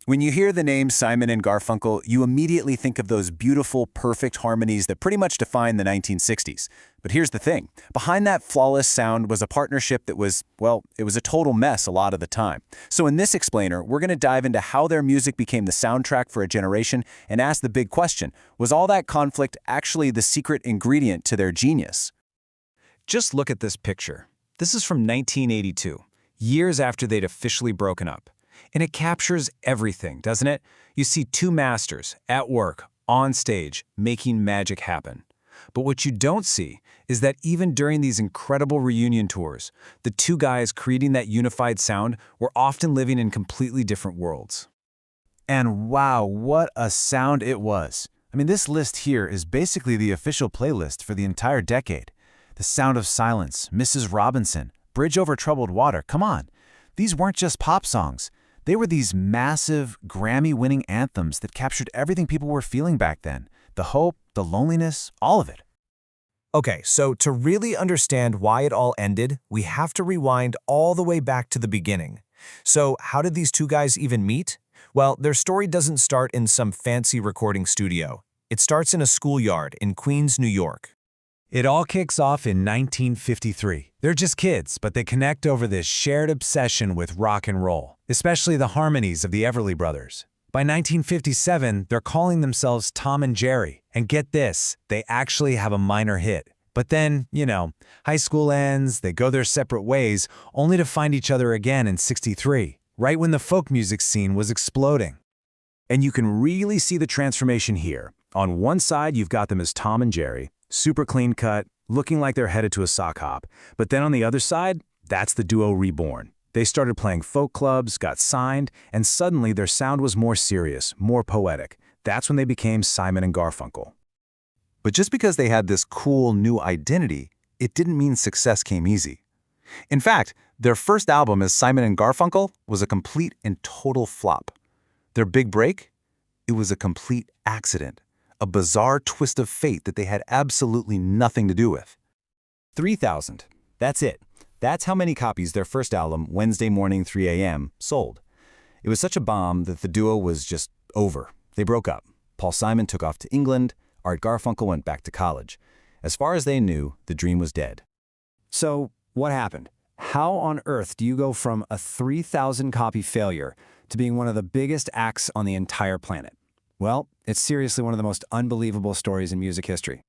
When you hear the name Simon and Garfunkel, you immediately think of those beautiful, perfect harmonies that pretty much define the 1960s. But here's the thing. Behind that flawless sound was a partnership that was, well, it was a total mess a lot of the time. So in this explainer, we're going to dive into how their music became the soundtrack for a generation and ask the big question, was all that conflict actually the secret ingredient to their genius? Just look at this picture. This is from 1982, years after they'd officially broken up. And it captures everything, doesn't it? You see two masters, at work, on stage, making magic happen. But what you don't see is that even during these incredible reunion tours, the two guys creating that unified sound were often living in completely different worlds. And wow, what a sound it was. I mean, this list here is basically the official playlist for the entire decade. The Sound of Silence, Mrs. Robinson, Bridge Over Troubled Water, come on. These weren't just pop songs. They were these massive, Grammy-winning anthems that captured everything people were feeling back then. The hope, the loneliness, all of it. Okay, so to really understand why it all ended, we have to rewind all the way back to the beginning. So how did these two guys even meet? Well, their story doesn't start in some fancy recording studio. It starts in a schoolyard in Queens, New York. It all kicks off in 1953. They're just kids, but they connect over this shared obsession with rock and roll, especially the harmonies of the Everly Brothers. By 1957, they're calling themselves Tom and Jerry, and get this, they actually have a minor hit. But then, high school ends, they go their separate ways, only to find each other again in '63, right when the folk music scene was exploding. And you can really see the transformation here. On one side, you've got them as Tom and Jerry, super clean cut, looking like they're headed to a sock hop. But then on the other side, that's the duo reborn. They started playing folk clubs, got signed, and suddenly their sound was more serious, more poetic. That's when they became Simon and Garfunkel. But just because they had this cool new identity, it didn't mean success came easy. In fact, their first album as Simon and Garfunkel was a complete and total flop. Their big break? It was a complete accident. A bizarre twist of fate that they had absolutely nothing to do with. 3,000. That's it. That's how many copies their first album, Wednesday Morning 3 a.m., sold. It was such a bomb that the duo was just over. They broke up. Paul Simon took off to England. Art Garfunkel went back to college. As far as they knew, the dream was dead. So, what happened? How on earth do you go from a 3,000-copy failure to being one of the biggest acts on the entire planet? Well, it's seriously one of the most unbelievable stories in music history.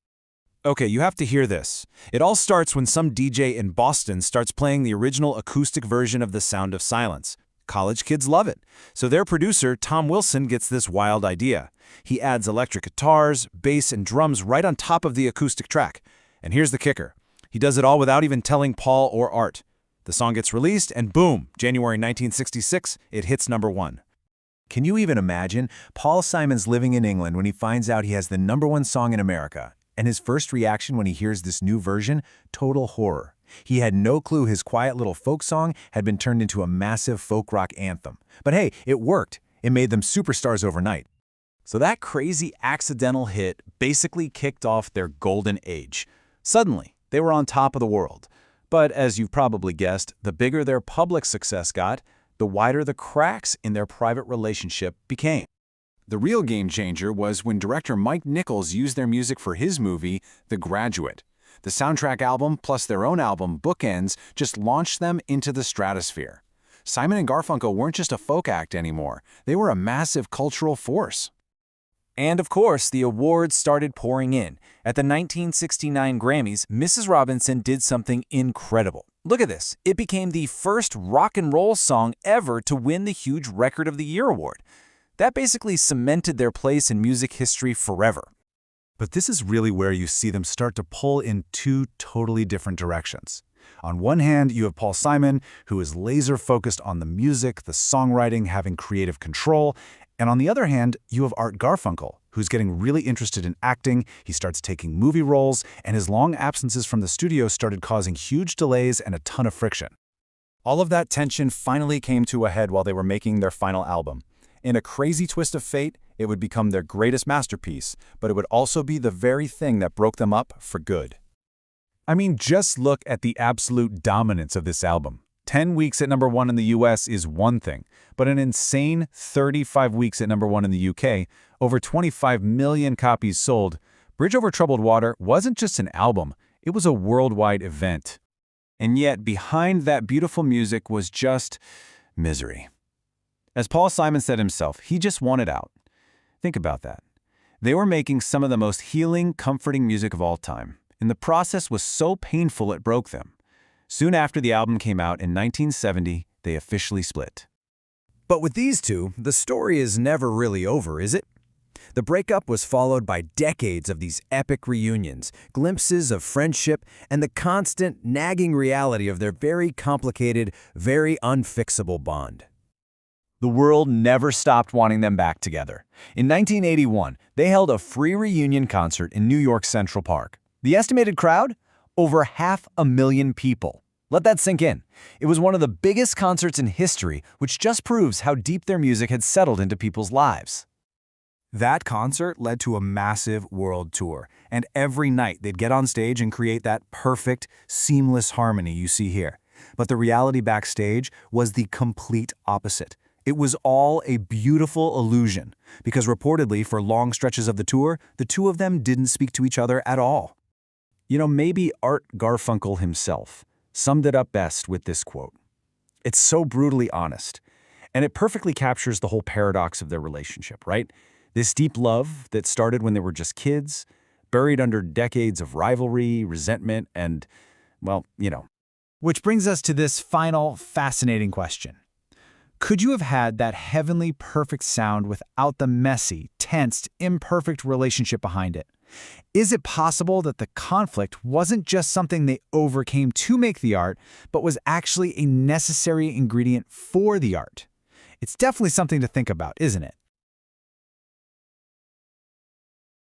Okay, you have to hear this. It all starts when some DJ in Boston starts playing the original acoustic version of The Sound of Silence. College kids love it. So their producer, Tom Wilson, gets this wild idea. He adds electric guitars, bass, and drums right on top of the acoustic track. And here's the kicker. He does it all without even telling Paul or Art. The song gets released, and boom, January 1966, it hits #1. Can you even imagine? Paul Simon's living in England when he finds out he has the #1 song in America. And his first reaction when he hears this new version? Total horror. He had no clue his quiet little folk song had been turned into a massive folk rock anthem. But hey, it worked. It made them superstars overnight. So that crazy accidental hit basically kicked off their golden age. Suddenly, they were on top of the world. But as you've probably guessed, the bigger their public success got, the wider the cracks in their private relationship became. The real game changer was when director Mike Nichols used their music for his movie, The Graduate. The soundtrack album plus their own album, Bookends, just launched them into the stratosphere. Simon and Garfunkel weren't just a folk act anymore. They were a massive cultural force. And of course, the awards started pouring in. At the 1969 Grammys, Mrs. Robinson did something incredible. Look at this. It became the first rock and roll song ever to win the huge Record of the Year award. That basically cemented their place in music history forever. But this is really where you see them start to pull in two totally different directions. On one hand, you have Paul Simon, who is laser-focused on the music, the songwriting, having creative control. And on the other hand, you have Art Garfunkel, who's getting really interested in acting. He starts taking movie roles, and his long absences from the studio started causing huge delays and a ton of friction. All of that tension finally came to a head while they were making their final album. In a crazy twist of fate, it would become their greatest masterpiece, but it would also be the very thing that broke them up for good. I mean, just look at the absolute dominance of this album. 10 weeks at #1 in the US is one thing, but an insane 35 weeks at #1 in the UK, over 25 million copies sold, Bridge Over Troubled Water wasn't just an album, it was a worldwide event. And yet, behind that beautiful music was just misery. As Paul Simon said himself, he just wanted out. Think about that. They were making some of the most healing, comforting music of all time, and the process was so painful it broke them. Soon after the album came out in 1970, they officially split. But with these two, the story is never really over, is it? The breakup was followed by decades of these epic reunions, glimpses of friendship, and the constant, nagging reality of their very complicated, very unfixable bond. The world never stopped wanting them back together. In 1981, they held a free reunion concert in New York's Central Park. The estimated crowd? Over 500,000 people. Let that sink in. It was one of the biggest concerts in history, which just proves how deep their music had settled into people's lives. That concert led to a massive world tour, and every night they'd get on stage and create that perfect, seamless harmony you see here. But the reality backstage was the complete opposite. It was all a beautiful illusion, because reportedly for long stretches of the tour, the two of them didn't speak to each other at all. You know, maybe Art Garfunkel himself summed it up best with this quote. It's so brutally honest, and it perfectly captures the whole paradox of their relationship, right? This deep love that started when they were just kids, buried under decades of rivalry, resentment, and, well, you know. Which brings us to this final, fascinating question. Could you have had that heavenly, perfect sound without the messy, tensed, imperfect relationship behind it? Is it possible that the conflict wasn't just something they overcame to make the art, but was actually a necessary ingredient for the art? It's definitely something to think about, isn't it?